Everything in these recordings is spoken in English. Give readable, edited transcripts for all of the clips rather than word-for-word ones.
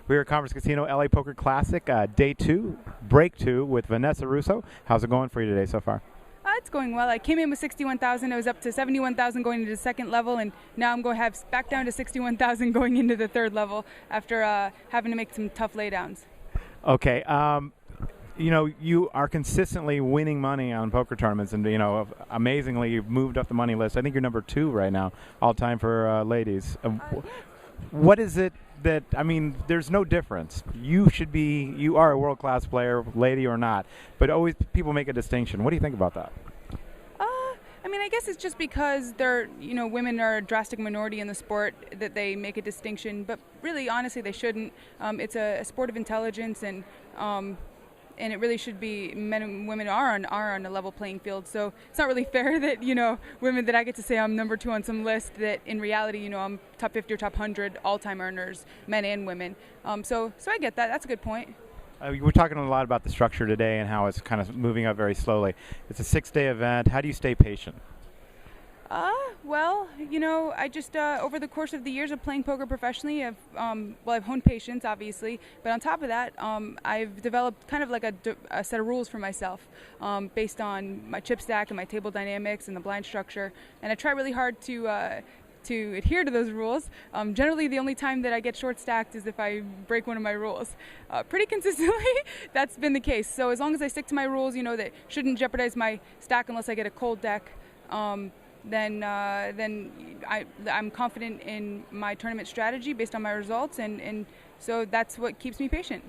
We're at Commerce Casino LA Poker Classic, day two, break two with Vanessa Rousso. How's it going for you today so far? It's going well. I came in with 61,000. I was up to 71,000 going into the second level, and now I'm going to have back down to 61,000 going into the third level after having to make some tough laydowns. Okay. You are consistently winning money on poker tournaments, and amazingly, you've moved up the money list. I think you're number 2 right now, all time for ladies. What is it that there's no difference. You are a world-class player, lady or not, but always people make a distinction. What do you think about that? I guess it's just because women are a drastic minority in the sport that they make a distinction, but really, honestly, they shouldn't. It's a sport of intelligence, and it really should be men and women are on a level playing field. So it's not really fair that women that I get to say I'm number 2 on some list that in reality I'm top 50 or top 100 all-time earners, men and women. So I get that. That's a good point. We're talking a lot about the structure today and how it's kind of moving up very slowly. It's a 6-day event. How do you stay patient? I just over the course of the years of playing poker professionally, I've honed patience, obviously, but on top of that, I've developed kind of like a set of rules for myself based on my chip stack and my table dynamics and the blind structure, and I try really hard to adhere to those rules. Generally, the only time that I get short stacked is if I break one of my rules. Pretty consistently, that's been the case. So as long as I stick to my rules, that shouldn't jeopardize my stack unless I get a cold deck. Then I'm confident in my tournament strategy based on my results, and so that's what keeps me patient.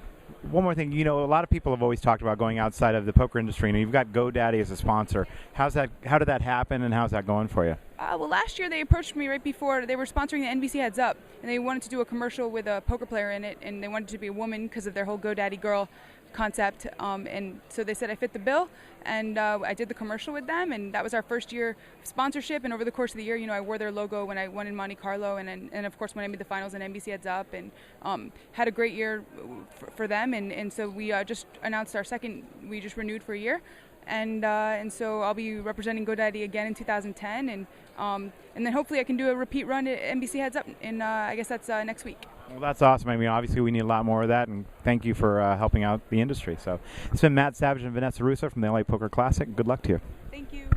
One more thing, a lot of people have always talked about going outside of the poker industry, and you've got GoDaddy as a sponsor. How did that happen, and how's that going for you? Last year they approached me right before they were sponsoring the NBC Heads Up, and they wanted to do a commercial with a poker player in it, and they wanted to be a woman because of their whole GoDaddy girl concept, and so they said I fit the bill, and I did the commercial with them, and that was our first year of sponsorship. And over the course of the year, I wore their logo when I won in Monte Carlo, and of course when I made the finals in NBC Heads Up, and had a great year for them, and so we just announced our second. We just renewed for a year. And so I'll be representing GoDaddy again in 2010, and then hopefully I can do a repeat run at NBC Heads Up in I guess that's next week. Well, that's awesome. Obviously we need a lot more of that, and thank you for helping out the industry. So it's been Matt Savage and Vanessa Rousso from the LA Poker Classic. Good luck to you. Thank you.